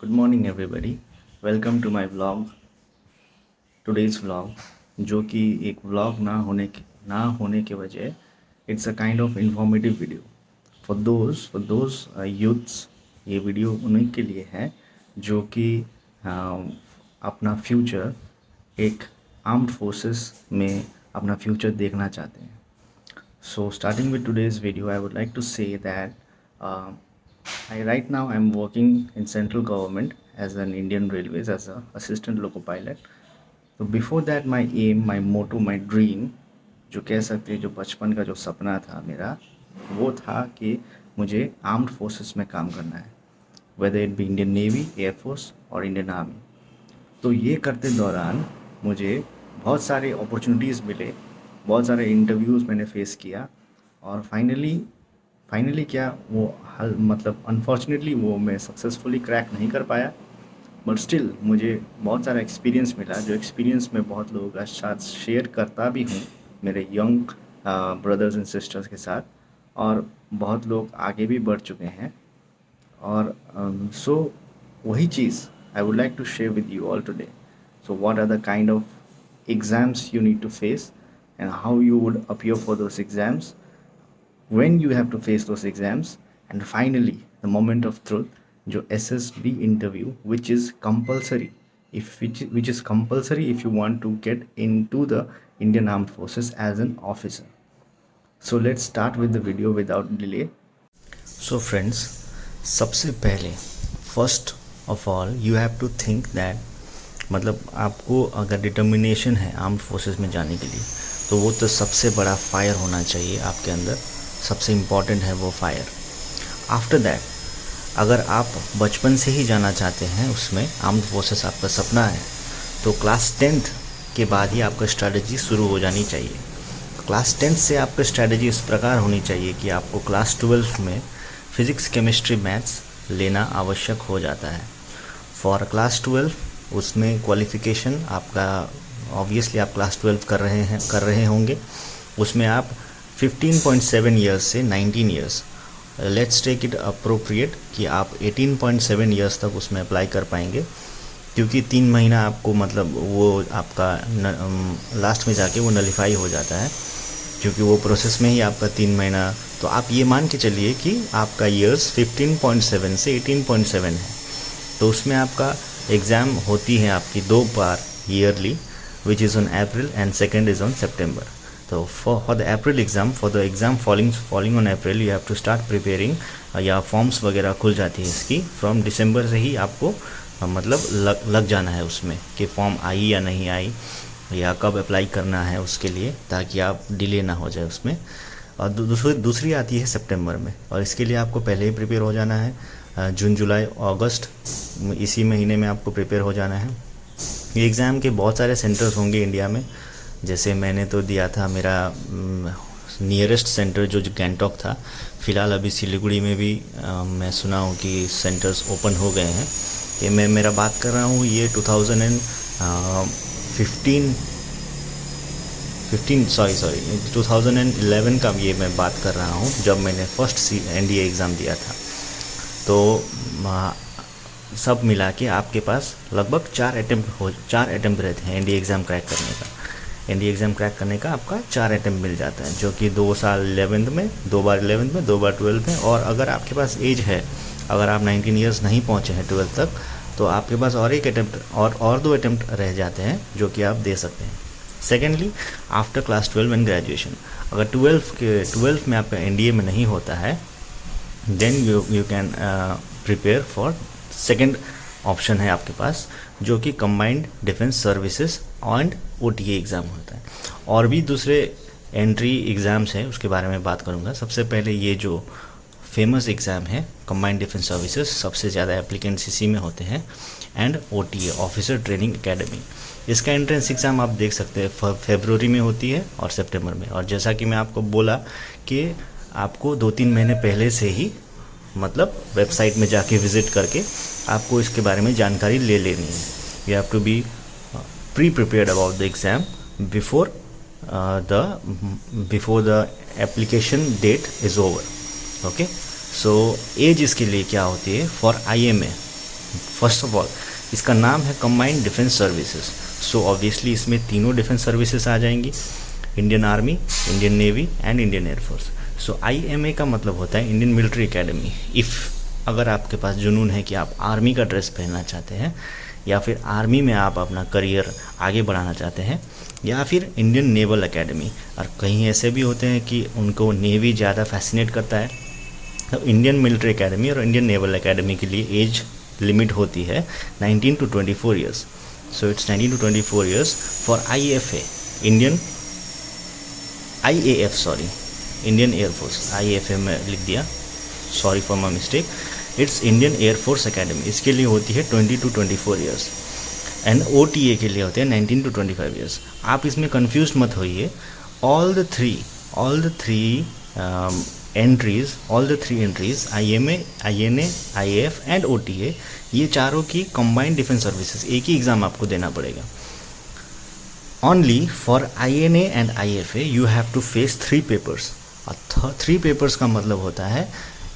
Good morning everybody. Welcome to my vlog. Today's vlog जो कि एक व्लॉग ना होने के वजह it's a kind of informative video for those youths. ये वीडियो उन्हीं के लिए है जो कि अपना फ्यूचर एक आर्म्ड फोर्सेस में अपना फ्यूचर देखना चाहते हैं। So starting with today's video, I would like to say that right now I'm working in central government as an Indian Railways as a assistant loco pilot. So before that, my aim, my motto, my dream, जो कह सकते हैं जो बचपन का जो सपना था मेरा, वो था कि मुझे आर्म्ड फोर्सेस में काम करना है, whether it be Indian navy, air force और इंडियन आर्मी। तो ये करते दौरान मुझे बहुत सारे अपॉर्चुनिटीज़ मिले, बहुत सारे इंटरव्यूज़ मैंने फेस किया और फाइनली क्या वो हल मतलब अनफॉर्चुनेटली वो मैं सक्सेसफुली क्रैक नहीं कर पाया। बट स्टिल मुझे बहुत सारा एक्सपीरियंस मिला, जो एक्सपीरियंस मैं बहुत लोगों के साथ शेयर करता भी हूँ, मेरे यंग ब्रदर्स एंड सिस्टर्स के साथ, और बहुत लोग आगे भी बढ़ चुके हैं। और सो वही चीज़ I would like to share with you all today. So what are the kind of exams you need to face and how you would appear for those exams, when you have to face those exams, and finally the moment of truth, जो SSB interview, which is compulsory, which is compulsory if you want to get into the Indian Armed Forces as an officer. So let's start with the video without delay. So friends, सबसे पहले first of all you have to think that मतलब आपको अगर determination है armed forces में जाने के लिए, तो वो तो सबसे बड़ा फायर होना चाहिए आपके अंदर, सबसे इम्पॉर्टेंट है वो फायर। आफ्टर दैट अगर आप बचपन से ही जाना चाहते हैं उसमें, आर्म्ड फोर्सेस आपका सपना है, तो क्लास 10th के बाद ही आपका स्ट्रैटेजी शुरू हो जानी चाहिए। क्लास 10th से आपका स्ट्रैटेजी इस प्रकार होनी चाहिए कि आपको क्लास 12 में फिज़िक्स, केमिस्ट्री, मैथ्स लेना आवश्यक हो जाता है। फॉर क्लास 12 उसमें क्वालिफ़िकेशन आपका ऑब्वियसली आप क्लास 12 कर रहे होंगे, उसमें आप 15.7 ईयर्स से 19 years, let's take it appropriate कि आप 18.7 ईयर्स तक उसमें अप्लाई कर पाएंगे, क्योंकि 3 महीना आपको मतलब वो आपका लास्ट में जाके वो नलीफाई हो जाता है, क्योंकि वो प्रोसेस में ही आपका 3 महीना। तो आप ये मान के चलिए कि आपका ईयर्स 15.7 से 18.7 है, तो उसमें आपका एग्ज़ाम होती है आपकी 2 बार yearly, which is on April and second is on September. तो for the April exam, for the exam falling on April, you have to start preparing, या फॉर्म्स वगैरह खुल जाती है इसकी फ्रॉम दिसंबर से ही आपको मतलब लग जाना है उसमें कि फॉर्म आई या नहीं आई, या कब अप्लाई करना है उसके लिए, ताकि आप डिले ना हो जाए उसमें। और दूसरी आती है सितंबर में, और इसके लिए आपको पहले ही प्रिपेयर हो जाना है। जून, जुलाई, अगस्त इसी महीने में आपको प्रिपेयर हो जाना है। ये एग्ज़ाम के बहुत सारे सेंटर्स होंगे इंडिया में, जैसे मैंने तो दिया था, मेरा नियरेस्ट सेंटर जो गैंगटॉक था। फ़िलहाल अभी सिलीगुड़ी में भी मैं सुना हूँ कि सेंटर्स ओपन हो गए हैं। कि मैं मेरा बात कर रहा हूँ ये 2011 का ये मैं बात कर रहा हूँ, जब मैंने फर्स्ट NDA एग्ज़ाम दिया था। तो सब मिला के आपके पास लगभग 4 अटैम्प्ट रहते हैं NDA एग्ज़ाम क्रैक करने का। NDA एग्ज़ाम क्रैक करने का आपका 4 अटैम्प्ट मिल जाता है, जो कि 2 साल 11th में, 2 बार 11th में, 2 बार 12th में। और अगर आपके पास एज है, अगर आप 19 ईयर्स नहीं पहुँचे हैं 12th तक, तो आपके पास और एक अटैम्प्ट और 2 अटैम्प्ट रह जाते हैं, जो कि आप दे सकते हैं। Secondly, after class 12 and graduation, अगर 12th में आपका NDA में नहीं होता है, then you can prepare for second option है आपके पास, जो कि combined defence services and OTA exam होता है। और भी दूसरे एंट्री एग्ज़ाम्स हैं, उसके बारे में बात करूँगा। सबसे पहले ये जो फेमस एग्ज़ाम है कंबाइंड डिफेंस सर्विसेज, सबसे ज़्यादा एप्लीकेंट्स इसी में होते हैं, and OTA, officer training academy. इसका एंट्रेंस एग्ज़ाम आप देख सकते हैं फरवरी में होती है और सितंबर में। और जैसा कि मैं आपको बोला कि आपको 2-3 महीने पहले से ही मतलब वेबसाइट में जाके विज़िट करके आपको इसके बारे में जानकारी ले लेनी है। You have to be prepared about the exam before the application date is over. Okay, so as इसके लिए क्या होती है, for IMA first of all इसका नाम है combined defence services, so obviously इसमें तीनों डिफेंस सर्विसेज आ जाएंगी, Indian army, Indian navy and Indian air force. So IMA का मतलब होता है इंडियन मिलिट्री एकेडमी। इफ़ अगर आपके पास जुनून है कि आप आर्मी का ड्रेस पहनना चाहते हैं, या फिर आर्मी में आप अपना करियर आगे बढ़ाना चाहते हैं, या फिर इंडियन नेवल एकेडमी, और कहीं ऐसे भी होते हैं कि उनको नेवी ज़्यादा फैसिनेट करता है, तो इंडियन मिलिट्री एकेडमी और इंडियन नेवल एकेडमी के लिए एज लिमिट होती है 19 to 24 years. So it's 19 to 24 years for IFA, Indian IAF sorry, Indian air force, IFA में लिख दिया, sorry for my mistake, it's Indian air force academy, इसके लिए होती है 20 to 24 ईयर्स। एंड OTA के लिए होते हैं 19 to 25 ईयर्स। आप इसमें कंफ्यूज मत होइए, all the three entries IMA, INA, IAF and OTA, ये चारों की कंबाइंड डिफेंस सर्विसेज एक ही एग्ज़ाम आपको देना पड़ेगा। Only for INA and IFA you have to face 3 papers. 3 papers का मतलब होता है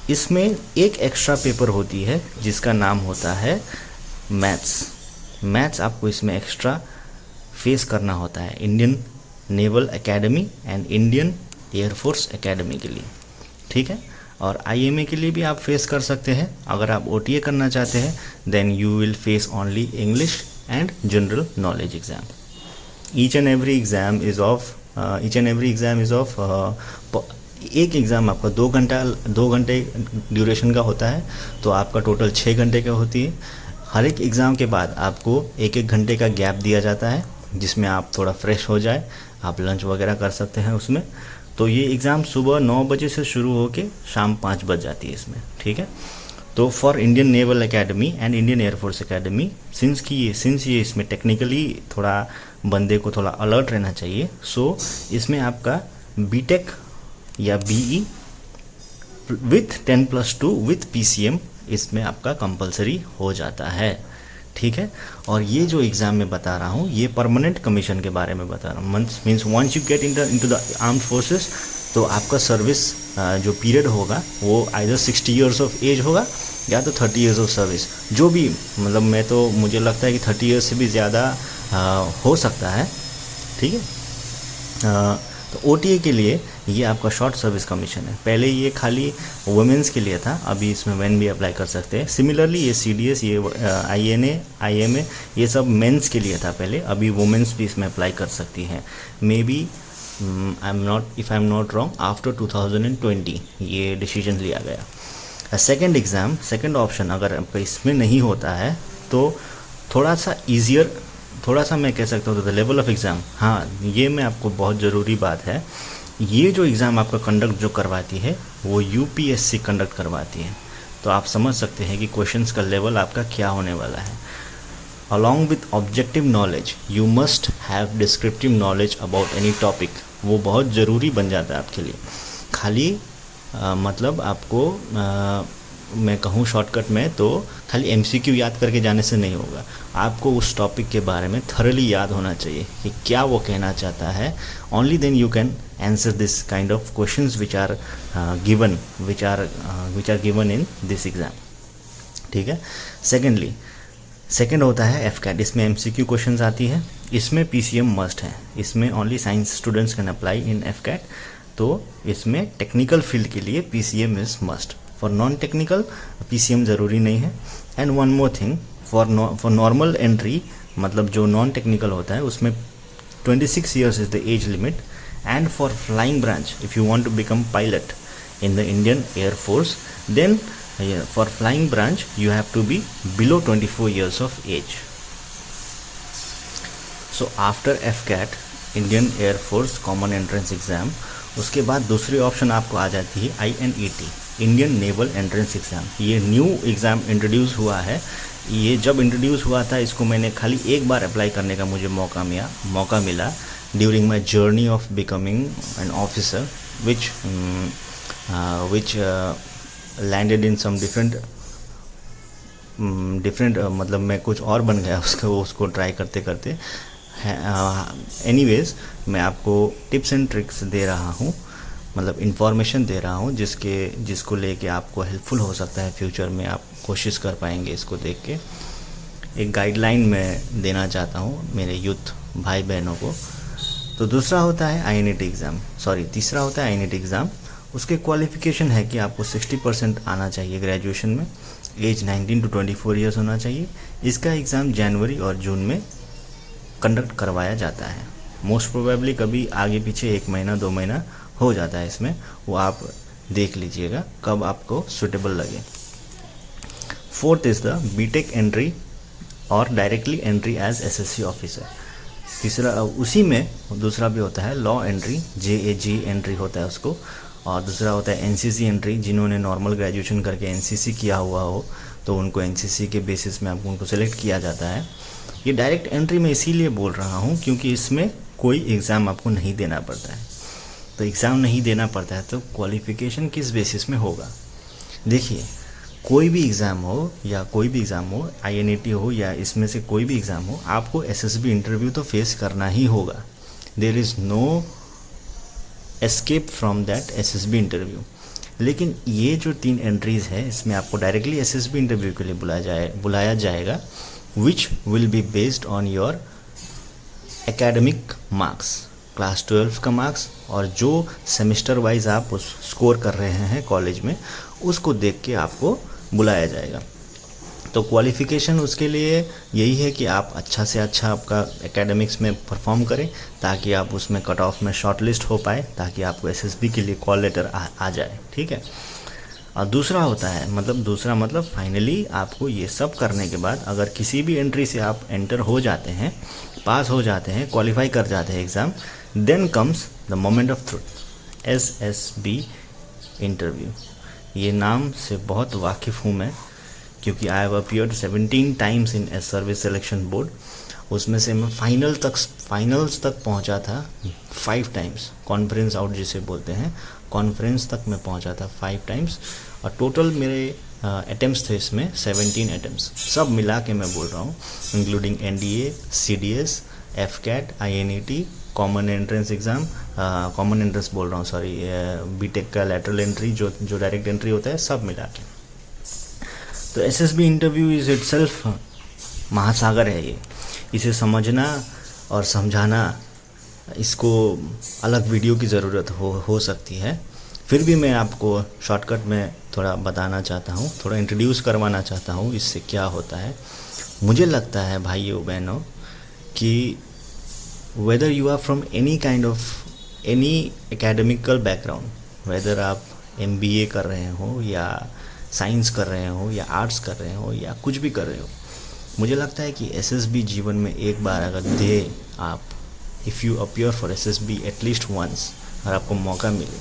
इसमें एक एक्स्ट्रा पेपर होती है जिसका नाम होता है मैथ्स आपको इसमें एक्स्ट्रा फेस करना होता है Indian naval academy and Indian air force academy के लिए, ठीक है। और IMA के लिए भी आप फेस कर सकते हैं। अगर आप OTA करना चाहते हैं then you will face only English and general knowledge exam. Each and every exam is of एक एग्ज़ाम आपका 2 घंटे ड्यूरेशन का होता है, तो आपका टोटल 6 घंटे का होती है। हर एक एग्ज़ाम के बाद आपको 1 घंटे का गैप दिया जाता है जिसमें आप थोड़ा फ्रेश हो जाए, आप लंच वगैरह कर सकते हैं उसमें। तो ये एग्ज़ाम सुबह 9 बजे से शुरू होके शाम 5 बज जाती है इसमें, ठीक है। तो for Indian naval academy and Indian air force academy, since ये इसमें टेक्निकली थोड़ा बंदे को थोड़ा अलर्ट रहना चाहिए, सो इसमें आपका BTech या BE विथ 10+2 विथ PCM इसमें आपका कंपलसरी हो जाता है, ठीक है। और ये जो एग्ज़ाम में बता रहा हूँ ये परमानेंट कमीशन के बारे में बता रहा हूँ। Means once you get into the armed forces, तो आपका सर्विस जो पीरियड होगा वो आइदर 60 ईयर्स ऑफ एज होगा या तो 30 ईयर्स ऑफ सर्विस, जो भी, मतलब मुझे लगता है कि 30 ईयर्स से भी ज़्यादा हो सकता है, ठीक है। तो OTA के लिए ये आपका शॉर्ट सर्विस कमीशन है। पहले ये खाली वुमेंस के लिए था, अभी इसमें मेन भी अप्लाई कर सकते हैं। सिमिलरली ये CDS, ये INA, IMA ये सब मेंस के लिए था पहले, अभी वुमेंस भी इसमें अप्लाई कर सकती हैं। May be if I am not wrong after 2020 ये डिसीजन लिया गया। सेकेंड ऑप्शन अगर आपका इसमें नहीं होता है तो थोड़ा सा मैं कह सकता हूँ द लेवल ऑफ एग्ज़ाम, हाँ ये मैं आपको बहुत ज़रूरी बात है, ये जो एग्ज़ाम आपका कंडक्ट जो करवाती है वो UPSC कंडक्ट करवाती है। तो आप समझ सकते हैं कि क्वेश्चंस का लेवल आपका क्या होने वाला है। Along with objective knowledge you must have descriptive knowledge about any topic, वो बहुत ज़रूरी बन जाता है आपके लिए। खाली मतलब आपको मैं कहूँ शॉर्टकट में तो खाली MCQ याद करके जाने से नहीं होगा, आपको उस टॉपिक के बारे में थरली याद होना चाहिए कि क्या वो कहना चाहता है। Only then you can answer this kind of questions which are given in this exam, ठीक है। सेकेंड होता है FCAT, इसमें MCQ क्वेश्चंस आती है, इसमें PCM मस्ट है, इसमें only science students can apply in FCAT। तो इसमें टेक्निकल फील्ड के लिए PCM is must, for non technical PCM ज़रूरी नहीं है। And one more thing, for normal entry, मतलब जो नॉन टेक्निकल होता है उसमें 26 years is the age limit. And for flying branch, if you want to become pilot in the Indian air force, then for flying branch you have to be below 24 years of age. So after FCAT, Indian air force common entrance exam, उसके बाद दूसरी option आपको आ जाती है INET, Indian naval entrance exam. ये new exam introduce हुआ है, ये जब इंट्रोड्यूस हुआ था इसको मैंने खाली एक बार अप्लाई करने का मुझे मौका मिला during my journey of becoming an officer which landed in some different मतलब मैं कुछ और बन गया उसको ट्राई करते करते। एनीवेज मैं आपको टिप्स एंड ट्रिक्स दे रहा हूँ, मतलब इन्फॉर्मेशन दे रहा हूँ जिसको लेके आपको हेल्पफुल हो सकता है फ्यूचर में। आप कोशिश कर पाएंगे इसको देख के। एक गाइडलाइन मैं देना चाहता हूँ मेरे यूथ भाई बहनों को। तो दूसरा होता है आईएनईटी एग्ज़ाम, तीसरा होता है आईएनईटी एग्ज़ाम। उसके क्वालिफ़िकेशन है कि आपको 60% आना चाहिए ग्रेजुएशन में, एज 19 to 24 ईयर्स होना चाहिए। इसका एग्ज़ाम जनवरी और जून में कंडक्ट करवाया जाता है। मोस्ट प्रोबेबली कभी आगे पीछे 1 महीना 2 महीना हो जाता है इसमें, वो आप देख लीजिएगा कब आपको सुटेबल लगे। Fourth is the BTech entry और directly entry as SSC officer. तीसरा उसी में दूसरा भी होता है लॉ एंट्री, जेएजी एंट्री होता है उसको। और दूसरा होता है एनसीसी एंट्री, जिन्होंने नॉर्मल ग्रेजुएशन करके एनसीसी किया हुआ हो तो उनको एनसीसी के बेसिस में आपको उनको सेलेक्ट किया जाता है। ये डायरेक्ट एंट्री मैं इसीलिए बोल रहा हूँ क्योंकि इसमें कोई एग्ज़ाम आपको नहीं देना पड़ता है। तो एग्ज़ाम नहीं देना पड़ता है तो क्वालिफ़िकेशन किस बेसिस में होगा? देखिए, कोई भी एग्ज़ाम हो या कोई भी एग्ज़ाम हो, आईएनईटी हो या इसमें से कोई भी एग्ज़ाम हो, आपको एसएसबी इंटरव्यू तो फेस करना ही होगा। There is no escape from that SSB interview. लेकिन ये जो 3 एंट्रीज़ है इसमें आपको डायरेक्टली एसएसबी इंटरव्यू के लिए बुलाया जाएगा, which will be based on your academic marks, class 12 का मार्क्स, और जो सेमेस्टर वाइज आप उस स्कोर कर रहे हैं कॉलेज में उसको देख के आपको बुलाया जाएगा। तो क्वालिफ़िकेशन उसके लिए यही है कि आप अच्छा से अच्छा आपका एकेडमिक्स में परफॉर्म करें ताकि आप उसमें कट ऑफ में शॉर्ट लिस्ट हो पाए, ताकि आपको एसएसबी के लिए कॉल लेटर आ जाए, ठीक है। और दूसरा होता है दूसरा फाइनली आपको ये सब करने के बाद अगर किसी भी एंट्री से आप एंटर हो जाते हैं, पास हो जाते हैं, क्वालिफाई कर जाते हैं exam, then comes the moment of truth, SSB interview. ये नाम से बहुत वाकिफ़ हूँ मैं क्योंकि I have appeared 17 times in S service selection board. उसमें से मैं फाइनल्स तक पहुंचा था 5 टाइम्स, कॉन्फ्रेंस आउट जिसे बोलते हैं, कॉन्फ्रेंस तक मैं पहुंचा था 5 टाइम्स। और टोटल मेरे अटेम्प्ट्स थे इसमें 17 अटेम्प्ट्स, सब मिला के मैं बोल रहा हूँ, including NDA, CDS, AFCAT, INET, common entrance exam, common entrance बोल रहा हूँ सॉरी, बीटेक का लैटरल एंट्री जो डायरेक्ट एंट्री होता है, सब मिला के। तो एसएसबी इंटरव्यू इज़ इटसेल्फ महासागर है ये। इसे समझना और समझाना, इसको अलग वीडियो की ज़रूरत हो सकती है। फिर भी मैं आपको शॉर्टकट में थोड़ा बताना चाहता हूँ, थोड़ा इंट्रोड्यूस करवाना चाहता हूँ इससे क्या होता है। मुझे लगता है भाइयों बहनों कि whether you are from any academical background, whether आप एमबीए कर रहे हो या साइंस कर रहे हो या आर्ट्स कर रहे हो या कुछ भी कर रहे हो, मुझे लगता है कि एसएसबी जीवन में एक बार अगर दे आप, if you appear for SSB at least once, अगर आपको मौका मिले,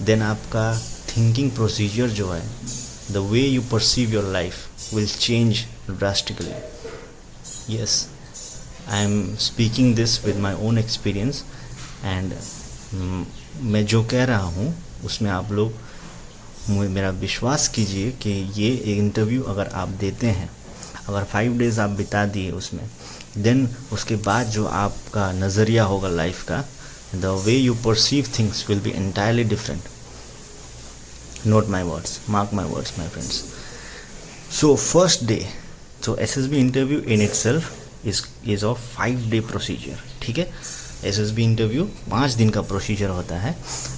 देन आपका थिंकिंग प्रोसीजर जो है, the way you perceive your life will change drastically. Yes, I am speaking this with my own experience and मैं जो कह रहा हूँ उसमें आप लोग मेरा विश्वास कीजिए कि ये इंटरव्यू अगर आप देते हैं, अगर 5 डेज़ आप बिता दिए उसमें, देन उसके बाद जो आपका नज़रिया होगा लाइफ का, the way you perceive things will be entirely different. Note my words, mark my words my friends. So first day, so SSB interview in itself is of 5 day procedure, ठीक है। SSB interview 5 दिन का procedure होता है।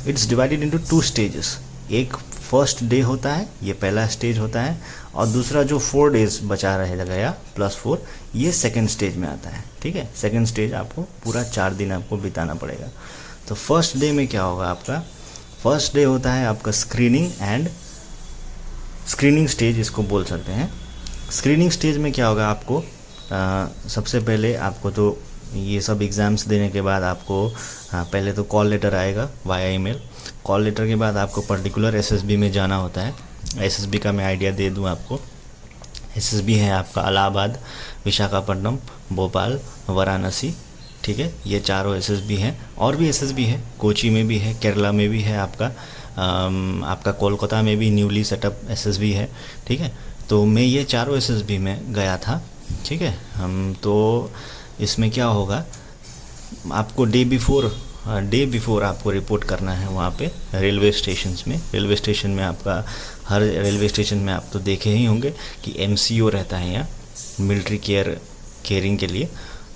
It's divided into 2 stages. एक first day होता है, ये पहला स्टेज होता है, और दूसरा जो 4 डेज बचा रह गया +4, ये सेकंड स्टेज में आता है, ठीक है। सेकंड स्टेज आपको पूरा 4 दिन आपको बिताना पड़ेगा। तो फर्स्ट डे में क्या होगा आपका? फर्स्ट डे होता है आपका स्क्रीनिंग स्टेज इसको बोल सकते हैं। स्क्रीनिंग स्टेज में क्या होगा आपको, सबसे पहले आपको तो ये सब एग्ज़ाम्स देने के बाद आपको पहले तो कॉल लेटर आएगा वाया ईमेल। कॉल लेटर के बाद आपको पर्टिकुलर एसएसबी में जाना होता है। एसएसबी का मैं आइडिया दे दूं आपको। एसएसबी है आपका इलाहाबाद, विशाखापट्टनम, भोपाल, वाराणसी, ठीक है। ये चारों एसएसबी हैं। और भी एसएसबी है, कोची में भी है, केरला में भी है, आपका कोलकाता में भी न्यूली सेटअप एसएसबी है, ठीक है। तो मैं ये चारों एसएसबी में गया था, ठीक है। तो इसमें क्या होगा, आपको डे बिफोर आपको रिपोर्ट करना है वहाँ पे रेलवे स्टेशन में। रेलवे स्टेशन में आपका हर रेलवे स्टेशन में आप तो देखे ही होंगे कि MCO रहता है यहाँ, मिलिट्री केयरिंग के लिए।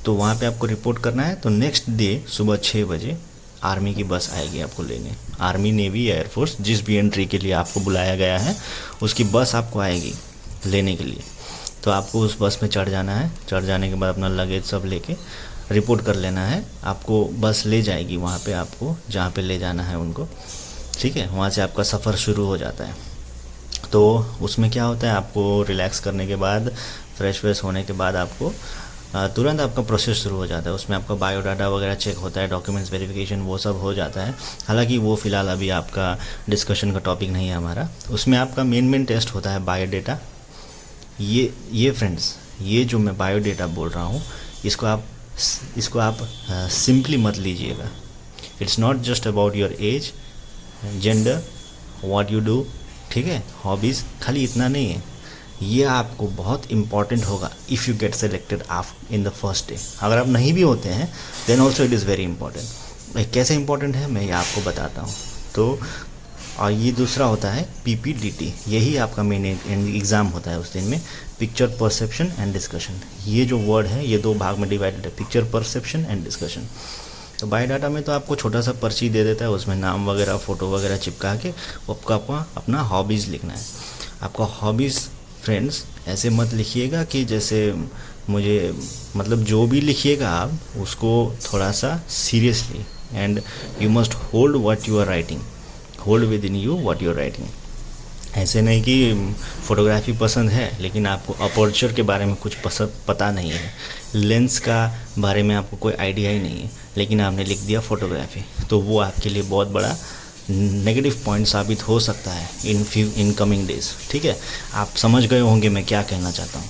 तो वहाँ पे आपको रिपोर्ट करना है। तो नेक्स्ट डे सुबह 6 बजे आर्मी की बस आएगी आपको लेने। आर्मी, नेवी, एयरफोर्स, जिस भी एंट्री के लिए आपको बुलाया गया है उसकी बस आपको आएगी लेने के लिए। तो आपको उस बस में चढ़ जाना है। चढ़ जाने के बाद अपना लगेज सब लेके रिपोर्ट कर लेना है। आपको बस ले जाएगी वहाँ पे, आपको जहाँ पे ले जाना है उनको, ठीक है। वहाँ से आपका सफ़र शुरू हो जाता है। तो उसमें क्या होता है, आपको रिलैक्स करने के बाद, फ्रेश होने के बाद आपको तुरंत आपका प्रोसेस शुरू हो जाता है। उसमें आपका बायोडाटा वगैरह चेक होता है, डॉक्यूमेंट्स वेरिफिकेशन वो सब हो जाता है। हालांकि वो फ़िलहाल अभी आपका डिस्कशन का टॉपिक नहीं है हमारा। उसमें आपका मेन टेस्ट होता है बायोडाटा। ये फ्रेंड्स, ये जो मैं बायोडाटा बोल रहा हूँ, इसको आप सिंपली मत लीजिएगा। It's not just about your age, gender, what you do, ठीक है, हॉबीज़, खाली इतना नहीं है। ये आपको बहुत इम्पॉर्टेंट होगा if you get selected in the first day. अगर आप नहीं भी होते हैं then also it is very important. कैसे इंपॉर्टेंट है मैं ये आपको बताता हूँ। तो और ये दूसरा होता है PPDT, यही आपका मेन एग्ज़ाम होता है उस दिन में, पिक्चर परसेप्शन एंड डिस्कशन। ये जो वर्ड है ये 2 भाग में डिवाइडेड है, पिक्चर परसेप्शन एंड डिस्कशन। तो बायोडाटा में तो आपको छोटा सा पर्ची दे देता है, उसमें नाम वगैरह, फ़ोटो वगैरह चिपका के आपको अपना हॉबीज़ लिखना है। आपका हॉबीज़ फ्रेंड्स ऐसे मत लिखिएगा कि जैसे मुझे, मतलब जो भी लिखिएगा आप उसको थोड़ा सा seriously, and you must hold what you are writing, hold within you what you are writing. ऐसे नहीं कि फ़ोटोग्राफी पसंद है लेकिन आपको अपर्चर के बारे में कुछ पता नहीं है, लेंस का बारे में आपको कोई आइडिया ही नहीं है, लेकिन आपने लिख दिया फ़ोटोग्राफी, तो वो आपके लिए बहुत बड़ा नेगेटिव पॉइंट साबित हो सकता है इन कमिंग डेज, ठीक है। आप समझ गए होंगे मैं क्या कहना चाहता हूँ।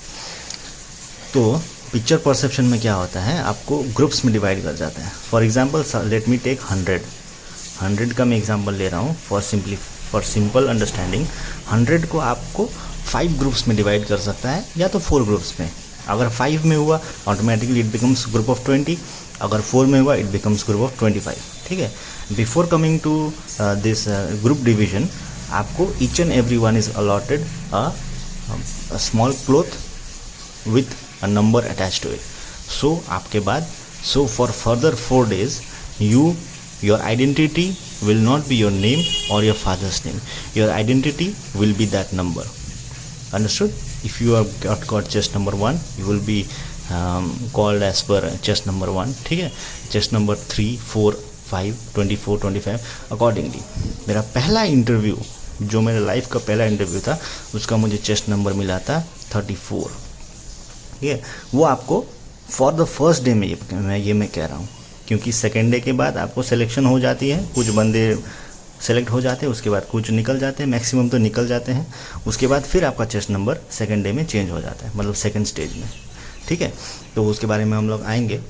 तो पिक्चर परसेप्शन में क्या होता है, आपको ग्रुप्स में डिवाइड कर जाता है। For example let me take 100 का मैं एग्जांपल ले रहा हूँ फॉर सिंपल अंडरस्टैंडिंग। 100 को आपको 5 ग्रुप्स में डिवाइड कर सकता है या तो 4 ग्रुप्स में। अगर 5 में हुआ automatically it becomes group of 20, अगर 4 में हुआ इट बिकम्स ग्रुप ऑफ 25, ठीक है। Before coming to this group division, आपको each and every one is allotted a small cloth with a number attach to it. So आपके बाद, so for further 4 days your identity will not be your name or your father's name. Your identity will be that number. Understood? If you have got chest number 1, you will be called as per chest number 1, ठीक है। chest number 3, 4, 5, 24, 25 accordingly. मेरा पहला interview, जो मेरे life का पहला interview था, उसका मुझे चेस्ट नंबर मिला था 34, ठीक है। वो आपको फॉर द फर्स्ट डे में मैं कह रहा हूँ, क्योंकि सेकेंड डे के बाद आपको सिलेक्शन हो जाती है, कुछ बंदे सेलेक्ट हो जाते हैं, उसके बाद कुछ निकल जाते हैं, मैक्सिमम तो निकल जाते हैं। उसके बाद फिर आपका चेस्ट नंबर सेकेंड डे में चेंज हो जाता है, मतलब सेकेंड स्टेज में, ठीक है। तो उसके बारे में हम लोग आएंगे।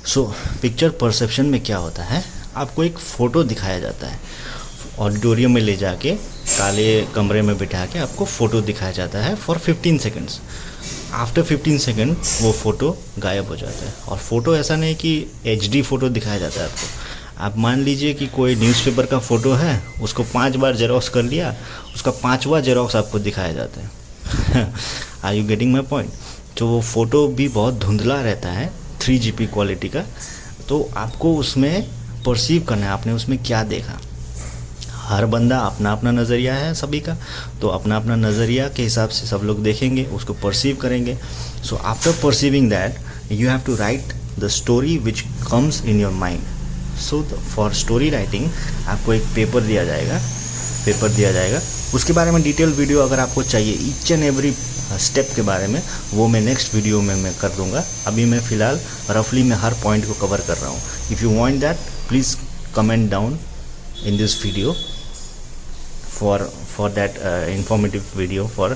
सो पिक्चर परसेप्शन में क्या होता है, आपको एक फ़ोटो दिखाया जाता है, ऑडिटोरियम में ले जाके काले कमरे में बिठा के आपको फ़ोटो दिखाया जाता है फॉर 15 सेकेंड्स। आफ्टर 15 सेकेंड वो फ़ोटो गायब हो जाता है। और फ़ोटो ऐसा नहीं कि HD फ़ोटो दिखाया जाता है आपको। आप मान लीजिए कि कोई न्यूज़पेपर का फ़ोटो है, उसको 5 बार जेरोक्स कर लिया, उसका 5वां जेरोक्स आपको दिखाया जाता है। Are you getting my point? तो वो फ़ोटो भी बहुत धुंधला रहता है, 3GP क्वालिटी का। तो आपको उसमें परसीव करना है, आपने उसमें क्या देखा। हर बंदा अपना अपना नज़रिया है सभी का, तो अपना अपना नज़रिया के हिसाब से सब लोग देखेंगे, उसको परसीव करेंगे। So after perceiving that you have to write the story which comes in your mind. So for story writing आपको एक पेपर दिया जाएगा। उसके बारे में डिटेल वीडियो अगर आपको चाहिए, ईच एंड एवरी स्टेप के बारे में, वो मैं नेक्स्ट वीडियो में मैं कर दूंगा। अभी मैं फ़िलहाल रफली मैं हर पॉइंट को कवर कर रहा हूँ। If you want that please comment down in this video for that informative video. For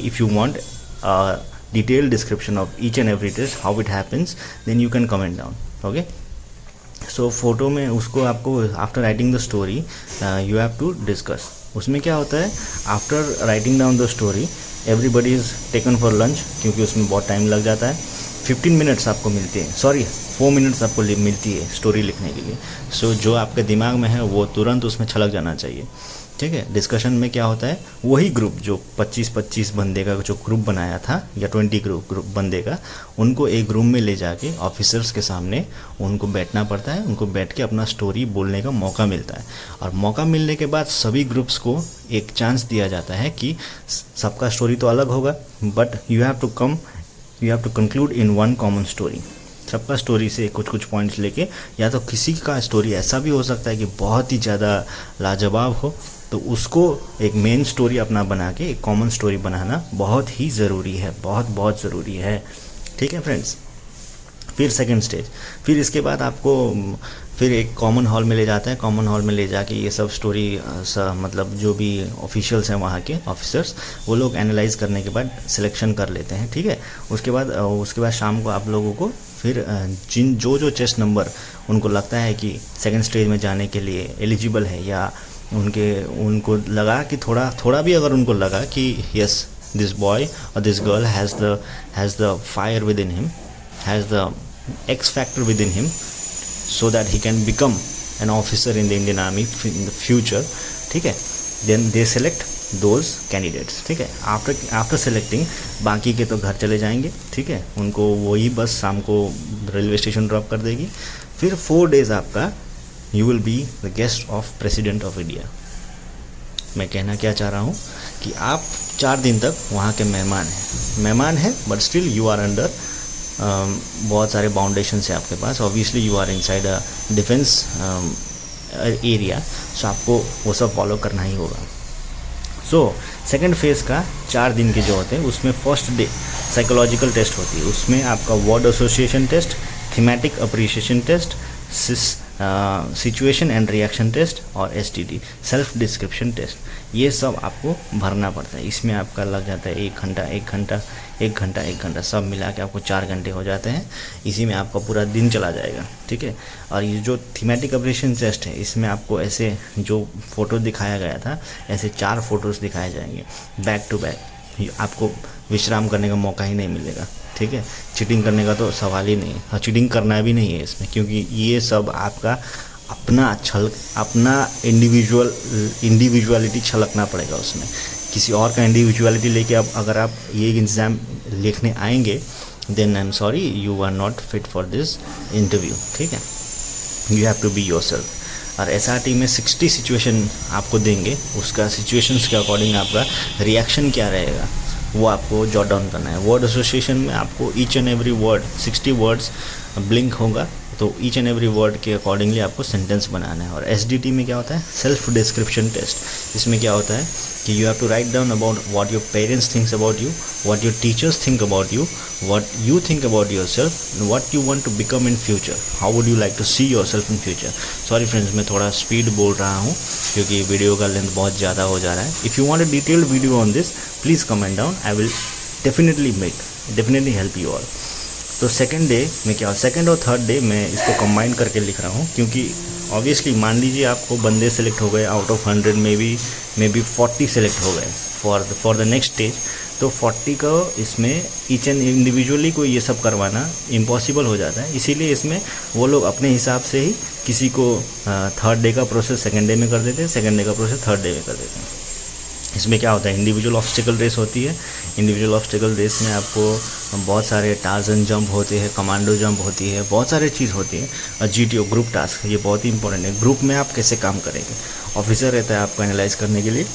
if you want a detailed description of each and every test, how it happens, then you can comment down. Okay, so photo में उसको आपको after writing the story you have to discuss. उसमें क्या होता है, after writing down the story everybody is taken for lunch, क्योंकि उसमें बहुत टाइम लग जाता है। 15 मिनट्स आपको मिलती है, 4 मिनट्स आपको मिलती है स्टोरी लिखने के लिए। सो जो आपके दिमाग में है वो तुरंत उसमें छलक जाना चाहिए। ठीक है। डिस्कशन में क्या होता है, वही ग्रुप जो 25-25 बंदे का जो ग्रुप बनाया था या 20 ग्रुप बंदे का, उनको एक रूम में ले जाके ऑफिसर्स के सामने उनको बैठना पड़ता है, उनको बैठ के अपना स्टोरी बोलने का मौका मिलता है। और मौका मिलने के बाद सभी ग्रुप्स को एक चांस दिया जाता है कि सबका स्टोरी तो अलग होगा, but you have to conclude in one common story. सबका स्टोरी से कुछ कुछ पॉइंट्स लेके, या तो किसी का स्टोरी ऐसा भी हो सकता है कि बहुत ही ज़्यादा लाजवाब हो, तो उसको एक मेन स्टोरी अपना बना के एक कॉमन स्टोरी बनाना बहुत ही ज़रूरी है, बहुत ज़रूरी है। ठीक है फ्रेंड्स। फिर सेकंड स्टेज, फिर इसके बाद आपको फिर एक कॉमन हॉल में ले जाता है। कॉमन हॉल में ले जाके ये सब स्टोरी मतलब जो भी ऑफिशियल्स हैं वहाँ के ऑफिसर्स, वो लोग एनालाइज करने के बाद सिलेक्शन कर लेते हैं। ठीक है। उसके बाद शाम को आप लोगों को फिर जो चेस्ट नंबर उनको लगता है कि सेकंड स्टेज में जाने के लिए एलिजिबल है, या उनको लगा कि थोड़ा भी अगर उनको लगा कि यस दिस बॉय और this girl has the fire with in him, has the X factor within him, so that he can become an officer in the Indian Army in the future. ठीक है। then they select those candidates. ठीक है। after selecting, बाकी के तो घर चले जाएंगे। ठीक है। उनको वही बस शाम को रेलवे स्टेशन ड्रॉप कर देगी। फिर 4 days आपका you will be the guest of President of India. मैं कहना क्या चाह रहा हूँ कि आप 4 दिन तक वहाँ के मेहमान हैं, but still you are under बहुत सारे बाउंडेशन है आपके पास। Obviously you are inside a defence area, so आपको वो सब फॉलो करना ही होगा। सो सेकंड फेज़ का 4 दिन के जो होते हैं, उसमें फर्स्ट डे साइकोलॉजिकल टेस्ट होती है। उसमें आपका word association test, thematic appreciation test, situation and reaction test और STD सेल्फ डिस्क्रिप्शन टेस्ट, ये सब आपको भरना पड़ता है। इसमें आपका लग जाता है 1 घंटा सब मिला के आपको 4 घंटे हो जाते हैं। इसी में आपका पूरा दिन चला जाएगा। ठीक है। और ये जो थीमेटिक अप्रिशिएशन टेस्ट है, इसमें आपको ऐसे जो फ़ोटो दिखाया गया था, ऐसे 4 फोटोज़ दिखाए जाएंगे बैक टू बैक। आपको विश्राम करने का मौका ही नहीं मिलेगा। ठीक है। चीटिंग करने का तो सवाल ही नहीं है, हाँ चीटिंग करना भी नहीं है इसमें, क्योंकि ये सब आपका अपना इंडिविजुअलिटी छलकना पड़ेगा उसमें। किसी और का इंडिविजुअलिटी लेके अब अगर आप ये एग्ज़ाम लिखने आएंगे, then I am sorry, you are not fit for this interview. ठीक है। You have to be yourself. और SRT में 60 सिचुएशन आपको देंगे, उसका सिचुएशंस के अकॉर्डिंग आपका रिएक्शन क्या रहेगा वो आपको जॉट डाउन करना है। वर्ड एसोसिएशन में आपको each and every word 60 words blink होगा, तो ईच एंड एवरी वर्ड के अकॉर्डिंगली आपको सेंटेंस बनाना है। और SDT में क्या होता है, सेल्फ डिस्क्रिप्शन टेस्ट। इसमें क्या होता है कि you have to write down about what your parents thinks about you, what your teachers think about you, what you think about your self, what you want to become in future, how would you like to see your self in future. Sorry friends, मैं थोड़ा speed बोल रहा हूँ क्योंकि video का length बहुत ज़्यादा हो जा रहा है। If you want a detailed video on this, please comment down, I will definitely help you all. तो सेकंड डे में क्या, सेकंड और थर्ड डे मैं इसको कंबाइन करके लिख रहा हूँ, क्योंकि ऑब्वियसली मान लीजिए आपको बंदे सेलेक्ट हो गए आउट ऑफ 100 में बी 40 सेलेक्ट हो गए फॉर द नेक्स्ट स्टेज, तो 40 को इसमें ईच एंड इंडिविजुअली को ये सब करवाना इम्पॉसिबल हो जाता है। इसीलिए इसमें वो लोग अपने हिसाब से ही किसी को थर्ड डे का प्रोसेस सेकंड डे में कर देते हैं, सेकंड डे का प्रोसेस थर्ड डे में कर देते हैं। इसमें क्या होता है, इंडिविजुअल ऑब्स्टिकल रेस होती है। इंडिविजुअल ऑब्स्टिकल रेस में आपको बहुत सारे टार्जन जंप होते हैं, कमांडो जंप होती है, बहुत सारे चीज़ होती है। और GTO ग्रुप टास्क, ये बहुत ही इंपॉर्टेंट है। ग्रुप में आप कैसे काम करेंगे, ऑफिसर रहता है आपको एनालाइज करने के लिए,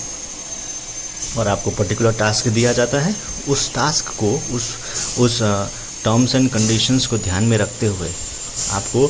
और आपको पर्टिकुलर टास्क दिया जाता है। उस टास्क को उस टर्म्स एंड कंडीशंस को ध्यान में रखते हुए आपको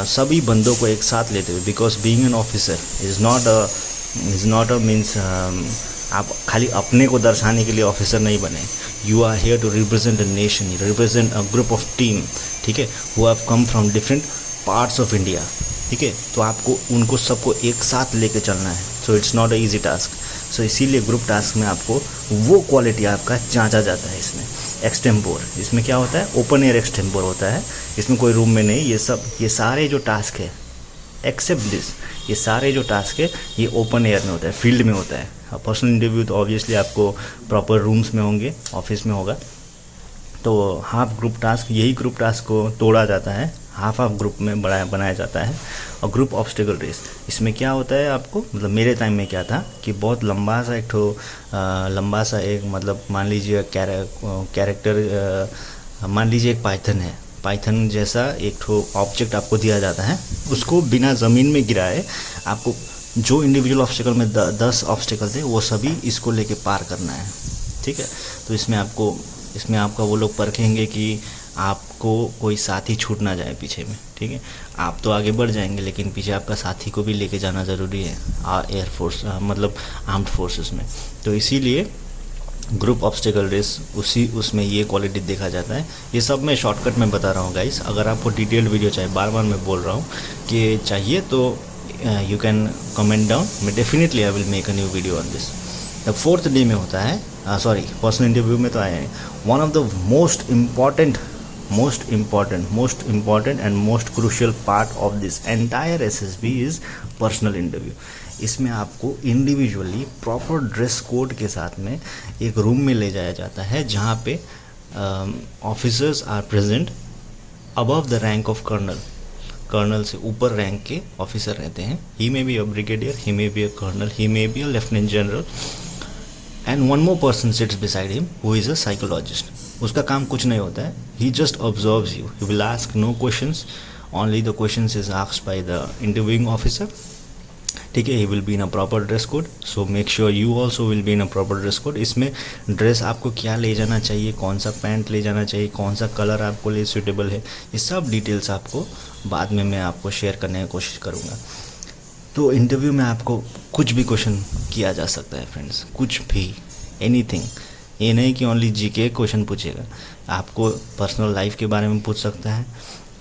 सभी बंदों को एक साथ लेते हुए, because being an officer is not a means आप खाली अपने को दर्शाने के लिए ऑफिसर नहीं बने। You are here to represent a nation, represent a group of team, ठीक है, who have come from different parts of India, ठीक है। तो आपको उनको सबको एक साथ लेके चलना है। So it's not a easy task. So इसीलिए ग्रुप टास्क में आपको वो क्वालिटी आपका जांचा जाता है। इसमें एक्सटेम्पोर, इसमें क्या होता है, ओपन एयर एक्सटेम्पोर होता है। इसमें कोई रूम में नहीं, ये सारे जो टास्क है एक्सेप्ट दिस, ये सारे जो टास्क है ये ओपन एयर में होता है, फील्ड में होता है। पर्सनल इंटरव्यू तो ऑब्वियसली आपको प्रॉपर रूम्स में होंगे, ऑफिस में होगा। तो हाफ ग्रुप टास्क, यही ग्रुप टास्क को तोड़ा जाता है हाफ हाफ ग्रुप में बनाया जाता है। और ग्रुप ऑब्स्टिकल रेस, इसमें क्या होता है आपको, मतलब मेरे टाइम में क्या था कि बहुत लंबा सा लंबा सा एक, मतलब मान लीजिए कैरेक्टर, मान लीजिए एक पाइथन है, पाइथन जैसा एक ऑब्जेक्ट आपको दिया जाता है, उसको बिना ज़मीन में गिराए आपको जो इंडिविजुअल ऑब्स्टिकल में 10 ऑब्स्टिकल थे वो सभी इसको लेके पार करना है। ठीक है, तो इसमें आपका वो लोग परखेंगे कि आपको कोई साथी छूट ना जाए पीछे में। ठीक है, आप तो आगे बढ़ जाएंगे लेकिन पीछे आपका साथी को भी लेके जाना ज़रूरी है एयरफोर्स, मतलब आर्म्ड फोर्सेस में। तो इसीलिए ग्रुप ऑब्स्टिकल रेस उसमें ये क्वालिटी देखा जाता है। ये सब मैं शॉर्टकट में बता रहा हूँ गाइस, अगर आपको डिटेल्ड वीडियो चाहिए, बार बार मैं बोल रहा हूँ कि चाहिए तो यू कैन कमेंट डाउन, मैं definitely I will make a new video on this. The 4th day में होता है, सॉरी पर्सनल इंटरव्यू में तो आया है, one of the most important and most crucial part of this entire SSB is personal interview. इसमें आपको individually proper dress code के साथ में एक रूम में ले जाया जाता है जहाँ पे officers are present above the rank of colonel से ऊपर रैंक के ऑफिसर रहते हैं। He may be a brigadier, he may be a colonel, he may be a lieutenant general, and one more person sits beside him who is a psychologist. उसका काम कुछ नहीं होता है, he just observes you, he will ask no questions, only the questions is asked by the interviewing officer. ठीक है, he will be in a proper dress code, so make sure you also will be in a proper dress code. इसमें dress आपको क्या ले जाना चाहिए, कौन सा पैंट ले जाना चाहिए, कौन सा कलर आपको लिए सूटेबल है, ये सब डिटेल्स आपको बाद में मैं आपको शेयर करने की कोशिश करूँगा। तो इंटरव्यू में आपको कुछ भी क्वेश्चन किया जा सकता है फ्रेंड्स, कुछ भी, एनीथिंग। ये नहीं कि ओनली जीके क्वेश्चन पूछेगा, आपको पर्सनल लाइफ के बारे में पूछ सकता है,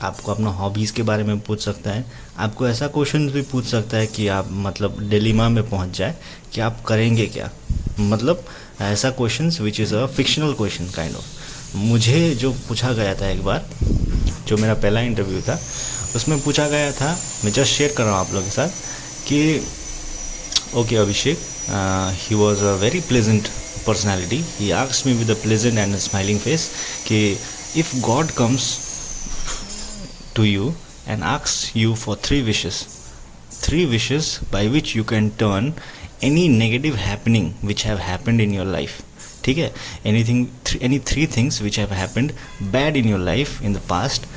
आपको अपना हॉबीज़ के बारे में पूछ सकता है, आपको ऐसा क्वेश्चन भी पूछ सकता है कि आप मतलब डिलेमा में पहुंच जाए कि आप करेंगे क्या, मतलब ऐसा question which is a fictional question kind of. मुझे जो पूछा गया था एक बार, जो मेरा पहला इंटरव्यू था, उसमें पूछा गया था, मैं जस्ट शेयर कर रहा हूँ आप लोगों के साथ कि okay Abhishek, he was a very pleasant personality. He asked me with a pleasant and a smiling face कि if God comes to you and asks you for 3 wishes by which you can turn any negative happening which have happened in your life, ठीक है, any 3 things which have happened bad in your life in the past,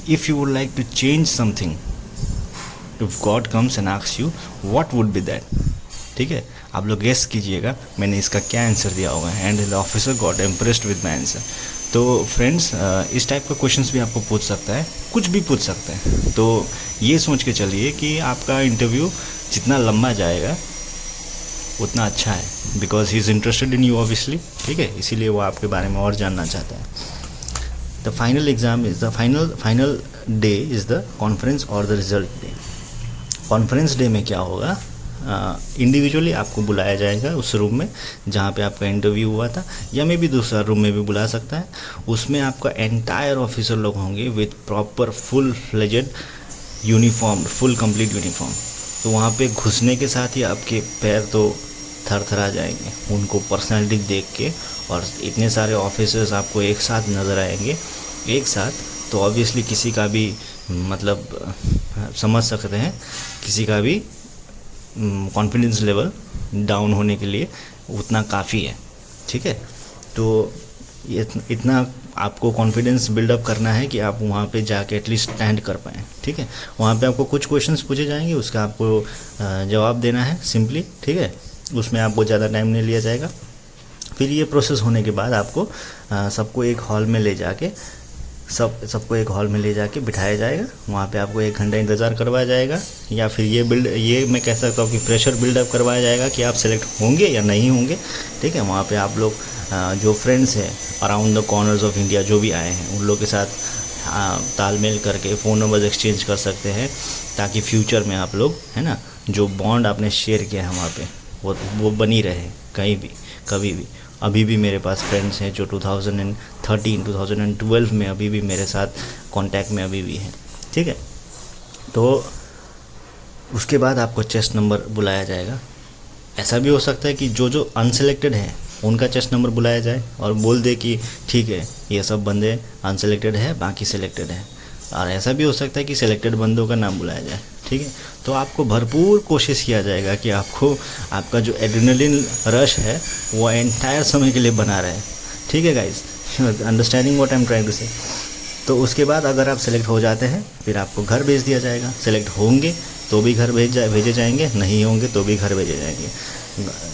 if you would like to change something, if God comes and asks you, what would be that? ठीक है, आप लोग guess कीजिएगा मैंने इसका क्या आंसर दिया होगा। And the officer got impressed with my answer. तो फ्रेंड्स, इस टाइप का क्वेश्चंस भी आपको पूछ सकता है, कुछ भी पूछ सकता है। तो ये सोच के चलिए कि आपका इंटरव्यू जितना लंबा जाएगा उतना अच्छा है, because he is interested in you obviously. ठीक है, इसीलिए वो आपके बारे में और जानना चाहता है। The final exam is the final day is the conference और the result day. Conference day में क्या होगा, इंडिविजुअली आपको बुलाया जाएगा उस रूम में जहाँ पे आपका इंटरव्यू हुआ था, या मैं भी दूसरा रूम में भी बुला सकता है। उसमें आपका एंटायर ऑफिसर लोग होंगे with proper full fledged uniform, full complete uniform. तो वहाँ पे घुसने के साथ ही आपके पैर तो थरथरा जाएंगे उनको पर्सनालिटी देख के, और इतने सारे ऑफिसर्स आपको एक साथ नज़र आएंगे एक साथ, तो ऑब्वियसली किसी का भी मतलब समझ सकते हैं किसी का भी कॉन्फिडेंस लेवल डाउन होने के लिए उतना काफ़ी है। ठीक है, तो इतना आपको कॉन्फिडेंस बिल्डअप करना है कि आप वहाँ पे जाके एटलीस्ट स्टैंड कर पाएँ। ठीक है, वहाँ पे आपको कुछ क्वेश्चंस पूछे जाएंगे, उसका आपको जवाब देना है सिंपली। ठीक है, उसमें आपको ज़्यादा टाइम नहीं लिया जाएगा। फिर ये प्रोसेस होने के बाद आपको सबको एक हॉल में ले जाके सबको एक हॉल में ले जाके बिठाया जाएगा। वहाँ पे आपको 1 घंटा इंतज़ार करवाया जाएगा, या फिर ये मैं कह सकता हूँ कि प्रेशर बिल्डअप करवाया जाएगा कि आप सेलेक्ट होंगे या नहीं होंगे। ठीक है, वहाँ पे आप लोग जो फ्रेंड्स हैं around the corners of India जो भी आए हैं उन लोग के साथ तालमेल करके फ़ोन नंबर एक्सचेंज कर सकते हैं, ताकि फ्यूचर में आप लोग है ना जो बॉन्ड आपने शेयर किया है वहाँ पे वो बनी रहे कहीं भी कभी भी। अभी भी मेरे पास फ्रेंड्स हैं जो 2013 2012 में अभी भी मेरे साथ कांटेक्ट में अभी भी हैं। ठीक है, तो उसके बाद आपको चेस्ट नंबर बुलाया जाएगा। ऐसा भी हो सकता है कि जो अनसेलेक्टेड हैं उनका चेस्ट नंबर बुलाया जाए और बोल दे कि ठीक है ये सब बंदे अनसेलेक्टेड है बाकी सिलेक्टेड है। और ऐसा भी हो सकता है कि सिलेक्टेड बंदों का नाम बुलाया जाए, ठीक है। तो आपको भरपूर कोशिश किया जाएगा कि आपको आपका जो एड्रेनलिन रश है वो एंटायर समय के लिए बना रहे, ठीक है guys, understanding what I am trying to say. तो उसके बाद अगर आप सेलेक्ट हो जाते हैं फिर आपको घर भेज दिया जाएगा। सेलेक्ट होंगे तो भी घर भेजे जाएंगे, नहीं होंगे तो भी घर भेजे जाएंगे।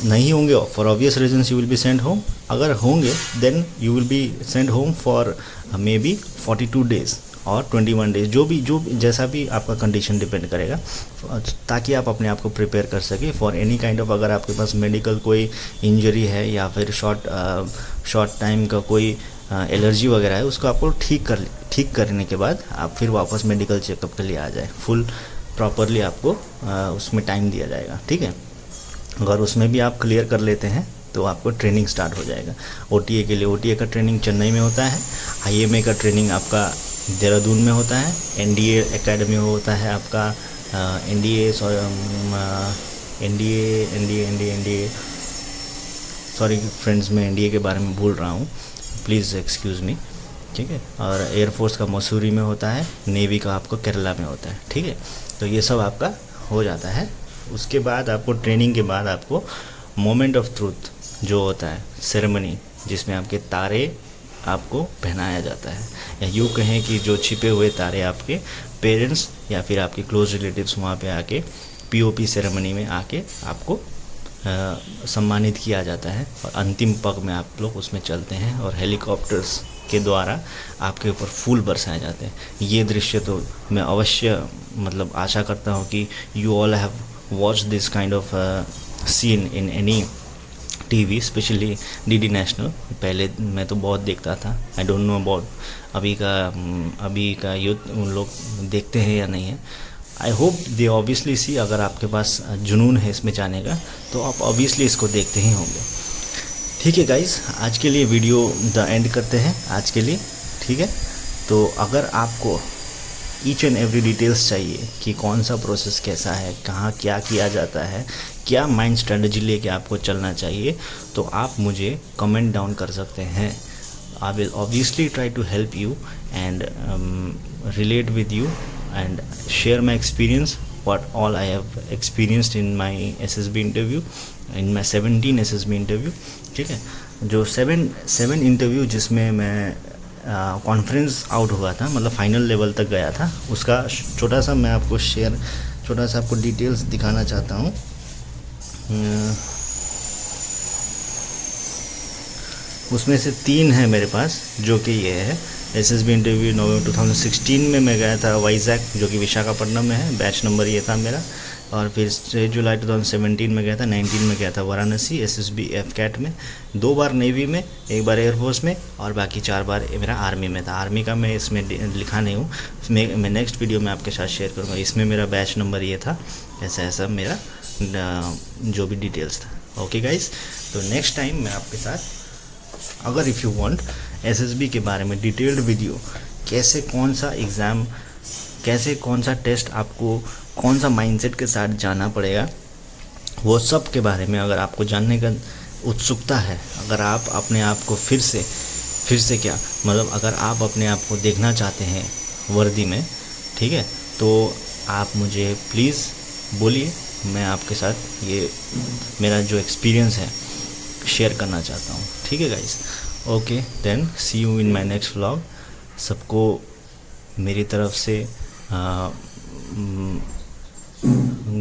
नहीं होंगे for obvious reasons you will be send home, अगर होंगे then you will be send home for may be 42 days और 21 डेज़, जो भी जैसा भी आपका कंडीशन डिपेंड करेगा, ताकि आप अपने आप को प्रिपेयर कर सके फॉर एनी काइंड ऑफ, अगर आपके पास मेडिकल कोई इंजरी है या फिर शॉर्ट टाइम का कोई एलर्जी वगैरह है, उसको आपको ठीक करने के बाद आप फिर वापस मेडिकल चेकअप के लिए आ जाए। फुल प्रॉपरली आपको उसमें टाइम दिया जाएगा, ठीक है। अगर उसमें भी आप क्लियर कर लेते हैं तो आपको ट्रेनिंग स्टार्ट हो जाएगा। ओटीए के लिए, ओटीए का ट्रेनिंग चेन्नई में होता है, आईएमए का ट्रेनिंग आपका देहरादून में होता है, एनडीए एकेडमी होता है आपका एनडीए सॉरी फ्रेंड्स, मैं एनडीए के बारे में भूल रहा हूँ, प्लीज़ एक्सक्यूज़ मी, ठीक है। और एयरफोर्स का मसूरी में होता है, नेवी का आपको केरला में होता है, ठीक है। तो ये सब आपका हो जाता है। उसके बाद आपको ट्रेनिंग के बाद आपको मोमेंट ऑफ ट्रूथ जो होता है सेरेमनी, जिसमें आपके तारे आपको पहनाया जाता है, या यूँ कहें कि जो छिपे हुए तारे आपके पेरेंट्स या फिर आपके क्लोज रिलेटिव्स वहाँ पे आके पीओपी सेरेमनी में आके आपको सम्मानित किया जाता है। और अंतिम पग में आप लोग उसमें चलते हैं और हेलीकॉप्टर्स के द्वारा आपके ऊपर फूल बरसाए जाते हैं। ये दृश्य तो मैं अवश्य मतलब आशा करता हूँ कि you all have watch this kind of seen in any TV, specially DD national. पहले मैं तो बहुत देखता था, आई डोंट नो अबाउट अभी का यूथ उन लोग देखते हैं या नहीं है। आई होप दे ऑब्वियसली सी, अगर आपके पास जुनून है इसमें जाने का तो आप ऑब्वियसली इसको देखते ही होंगे, ठीक है गाइस। आज के लिए वीडियो द एंड करते हैं आज के लिए, ठीक है। तो अगर आपको ईच एंड एवरी डिटेल्स चाहिए कि कौन सा प्रोसेस कैसा है, कहाँ क्या किया जाता है, क्या माइंड स्ट्रेटजी लेके आपको चलना चाहिए, तो आप मुझे कमेंट डाउन कर सकते हैं। I will obviously try to help you and relate with you and share my experience, what all I have experienced in my SSB interview, in my 17 SSB interview, ठीक है। जो 7 इंटरव्यू जिसमें मैं conference out हुआ था, मतलब final level तक गया था, उसका छोटा सा आपको डिटेल्स दिखाना चाहता हूँ। उसमें से 3 है मेरे पास, जो कि ये है एसएसबी इंटरव्यू नवंबर 2016 में मैं गया था वाइजैक, जो कि विशाखापट्टनम में है, बैच नंबर ये था मेरा। और फिर 6 जुलाई 2017 में गया था, 19 में गया था वाराणसी एसएसबी एफकैट में, 2 बार नेवी में, 1 बार एयरफोर्स में, और बाकी 4 बार मेरा आर्मी में था। आर्मी का मैं इसमें लिखा नहीं हूँ, मैं नेक्स्ट वीडियो में आपके साथ शेयर करूँगा। इसमें मेरा बैच नंबर ये था, ऐसा मेरा जो भी डिटेल्स था। ओके गाइस, तो नेक्स्ट टाइम मैं आपके साथ, अगर इफ़ यू वांट एसएसबी के बारे में डिटेल्ड वीडियो, कैसे कौन सा एग्ज़ाम, कैसे कौन सा टेस्ट, आपको कौन सा माइंडसेट के साथ जाना पड़ेगा, वो सब के बारे में अगर आपको जानने का उत्सुकता है, अगर आप अपने आप को फिर से क्या मतलब अगर आप अपने आप को देखना चाहते हैं वर्दी में, ठीक है, तो आप मुझे प्लीज़ बोलिए, मैं आपके साथ ये मेरा जो एक्सपीरियंस है शेयर करना चाहता हूँ, ठीक है guys. Okay then see you in my next vlog. सबको मेरी तरफ से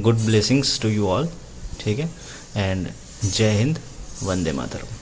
good blessings to you all, ठीक है, एंड जय हिंद, वंदे मातरम।